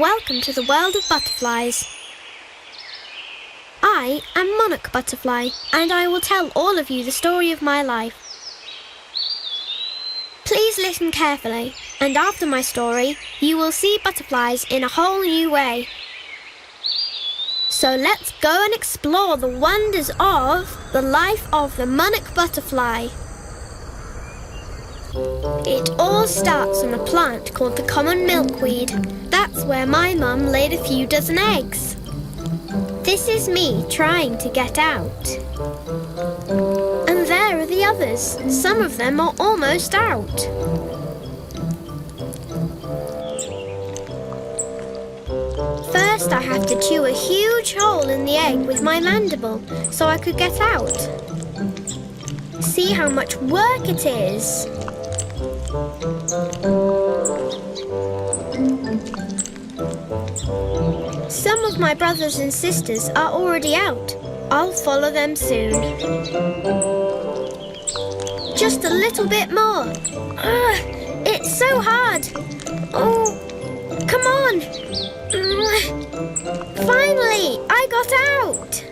welcome to the world of butterflies. I am Monarch Butterfly, and I will tell all of you the story of my life. Please listen carefully, and after my story, you will see butterflies in a whole new way. So let's go and explore the wonders of the life of the monarch butterfly. It all starts on a plant called the common milkweed. That's where my mum laid a few dozen eggs. This is me trying to get out. And there are the others. Some of them are almost out. First, I have to chew a huge hole in the egg with my mandible so I could get out. See how much work it is. Some of my brothers and sisters are already out. I'll follow them soon. Just a little bit more. It's so hard. Oh, come on. Finally, I got out.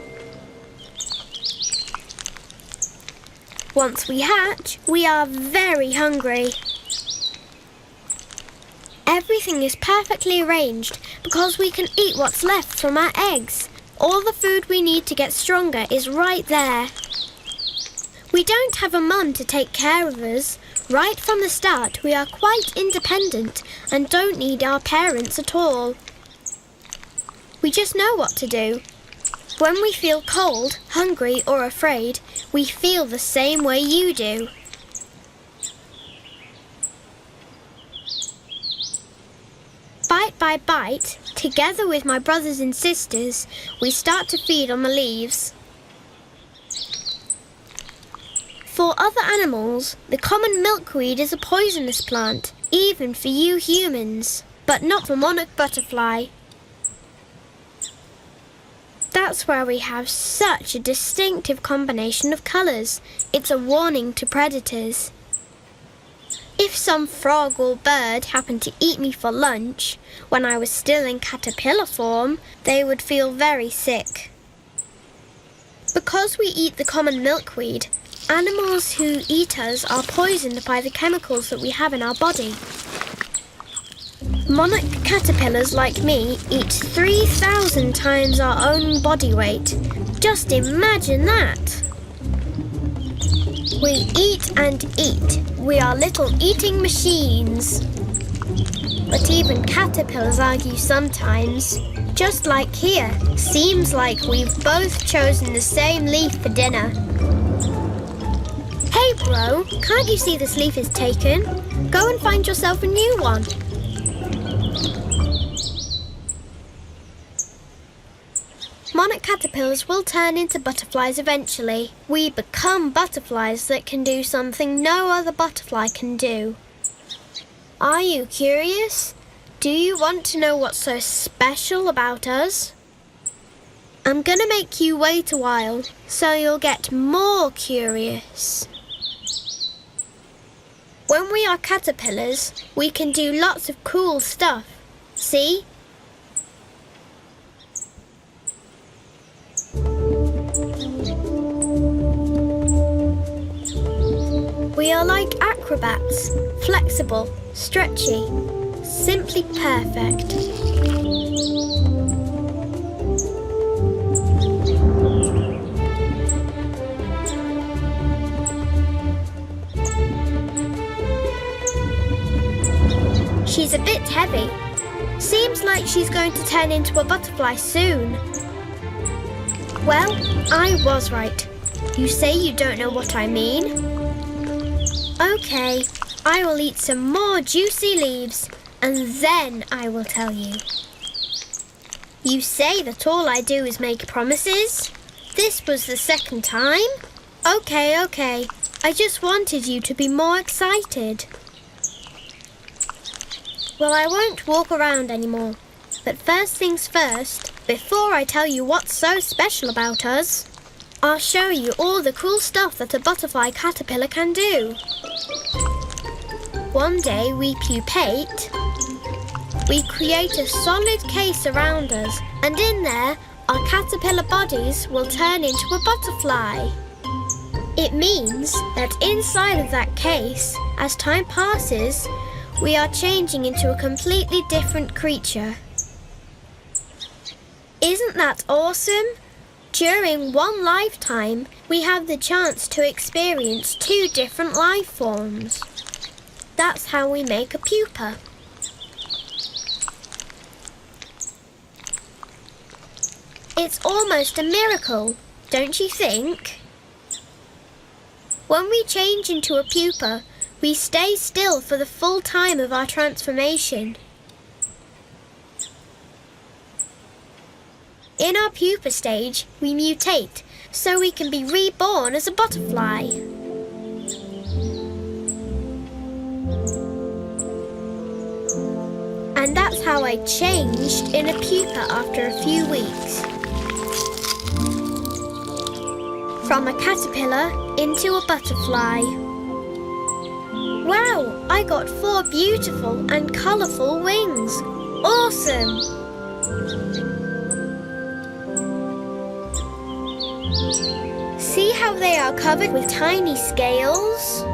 Once we hatch, we are very hungry. Everything is perfectly arranged because we can eat what's left from our eggs. All the food we need to get stronger is right there. We don't have a mum to take care of us. Right from the start, we are quite independent and don't need our parents at all. We just know what to do. When we feel cold, hungry or afraid, we feel the same way you do. Bite by bite, together with my brothers and sisters, we start to feed on the leaves. For other animals, the common milkweed is a poisonous plant, even for you humans, but not for monarch butterfly. That's where we have such a distinctive combination of colours. It's a warning to predators. If some frog or bird happened to eat me for lunch, when I was still in caterpillar form, they would feel very sick. Because we eat the common milkweed, animals who eat us are poisoned by the chemicals that we have in our body. Monarch caterpillars like me eat 3,000 times our own body weight. Just imagine that! We eat and eat. We are little eating machines. But even caterpillars argue sometimes. Just like here, seems like we've both chosen the same leaf for dinner. Hey bro, can't you see this leaf is taken? Go and find yourself a new one. Monarch caterpillars will turn into butterflies eventually. We become butterflies that can do something no other butterfly can do. Are you curious? Do you want to know what's so special about us? I'm gonna make you wait a while, so you'll get more curious. When we are caterpillars, we can do lots of cool stuff. See? We are like acrobats, flexible, stretchy, simply perfect. She's a bit heavy. Seems like she's going to turn into a butterfly soon. Well, I was right. You say you don't know what I mean? Okay, I will eat some more juicy leaves, and then I will tell you. You say that all I do is make promises? This was the second time? Okay. I just wanted you to be more excited. Well, I won't walk around anymore. But first things first, before I tell you what's so special about us, I'll show you all the cool stuff that a butterfly caterpillar can do. One day we pupate, We create a solid case around us, and in there, our caterpillar bodies will turn into a butterfly. It means that inside of that case, as time passes, we are changing into a completely different creature. Isn't that awesome? During one lifetime, we have the chance to experience 2 different life forms. That's how we make a pupa. It's almost a miracle, don't you think? When we change into a pupa, we stay still for the full time of our transformation. In our pupa stage, we mutate so we can be reborn as a butterfly. And that's how I changed in a pupa after a few weeks. From a caterpillar into a butterfly. Wow, I got 4 beautiful and colourful wings. Awesome! See how they are covered with tiny scales?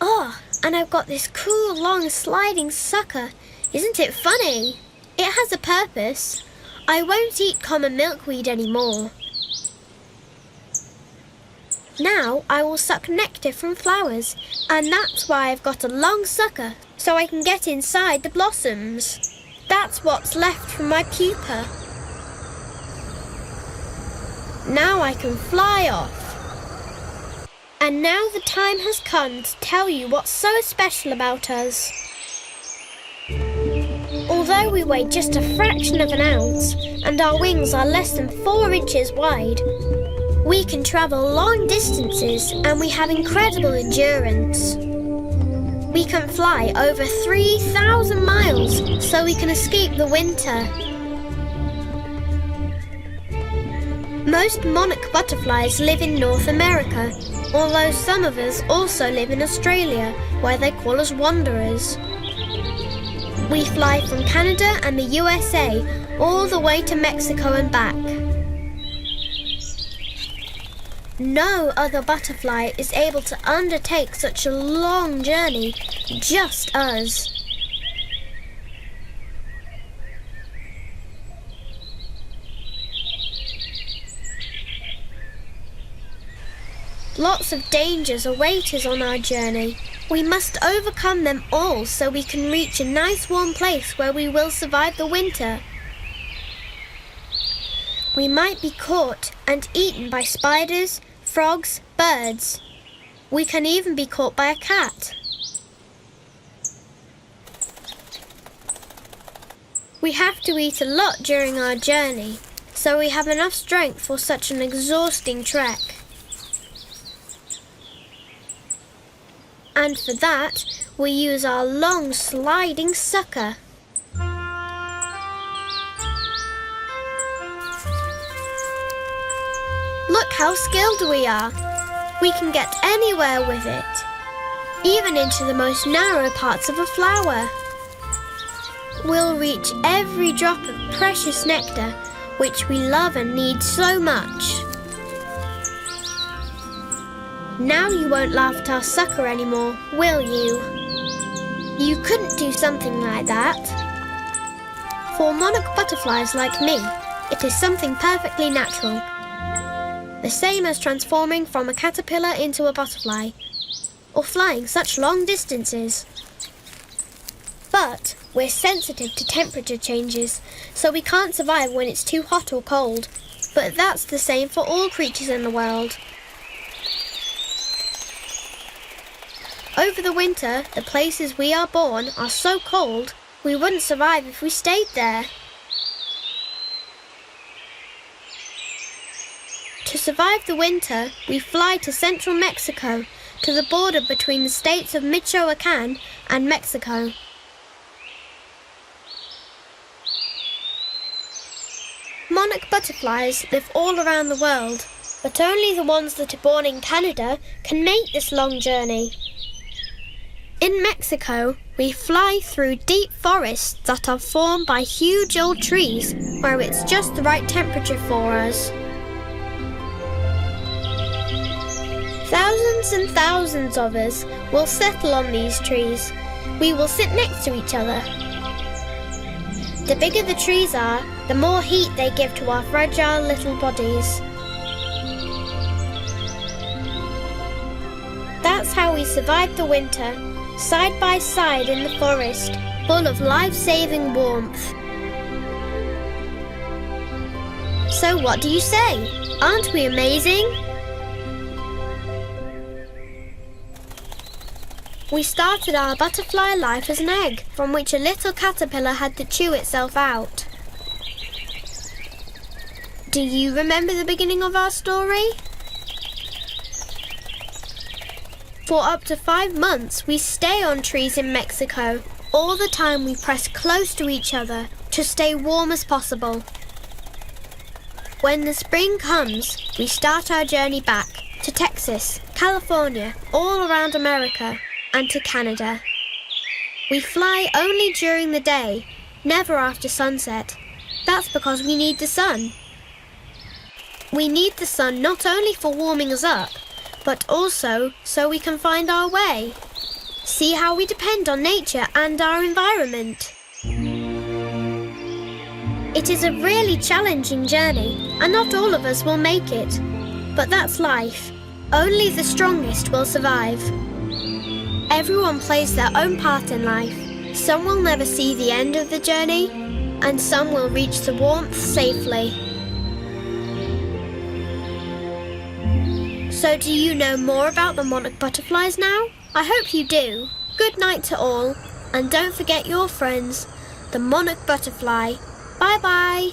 Oh, and I've got this cool long sliding sucker. Isn't it funny? It has a purpose. I won't eat common milkweed anymore. Now I will suck nectar from flowers, and that's why I've got a long sucker, so I can get inside the blossoms. That's what's left from my pupa. Now I can fly off. And now the time has come to tell you what's so special about us. Although we weigh just a fraction of an ounce and our wings are less than 4 inches wide, we can travel long distances and we have incredible endurance. We can fly over 3,000 miles so we can escape the winter. Most monarch butterflies live in North America, although some of us also live in Australia, where they call us wanderers. We fly from Canada and the USA all the way to Mexico and back. No other butterfly is able to undertake such a long journey, just us. Lots of dangers await us on our journey. We must overcome them all so we can reach a nice warm place where we will survive the winter. We might be caught and eaten by spiders, frogs, birds. We can even be caught by a cat. We have to eat a lot during our journey, so we have enough strength for such an exhausting trek. And for that, we use our long sliding sucker. Look how skilled we are. We can get anywhere with it, even into the most narrow parts of a flower. We'll reach every drop of precious nectar, which we love and need so much. Now you won't laugh at our sucker anymore, will you? You couldn't do something like that. For monarch butterflies like me, it is something perfectly natural. The same as transforming from a caterpillar into a butterfly, or flying such long distances. But we're sensitive to temperature changes, so we can't survive when it's too hot or cold. But that's the same for all creatures in the world. Over the winter, the places we are born are so cold, we wouldn't survive if we stayed there. To survive the winter, we fly to central Mexico, to the border between the states of Michoacán and Mexico. Monarch butterflies live all around the world, but only the ones that are born in Canada can make this long journey. In Mexico, we fly through deep forests that are formed by huge old trees where it's just the right temperature for us. Thousands and thousands of us will settle on these trees. We will sit next to each other. The bigger the trees are, the more heat they give to our fragile little bodies. That's how we survived the winter, side by side in the forest, full of life-saving warmth. So what do you say? Aren't we amazing? We started our butterfly life as an egg, from which a little caterpillar had to chew itself out. Do you remember the beginning of our story? For up to 5 months, we stay on trees in Mexico. All the time we press close to each other to stay warm as possible. When the spring comes, we start our journey back to Texas, California, all around America, and to Canada. We fly only during the day, never after sunset. That's because we need the sun. We need the sun not only for warming us up, but also so we can find our way. See how we depend on nature and our environment. It is a really challenging journey, and not all of us will make it. But that's life. Only the strongest will survive. Everyone plays their own part in life. Some will never see the end of the journey, and some will reach the warmth safely. So do you know more about the monarch butterflies now? I hope you do. Good night to all, and don't forget your friends, the monarch butterfly. Bye-bye.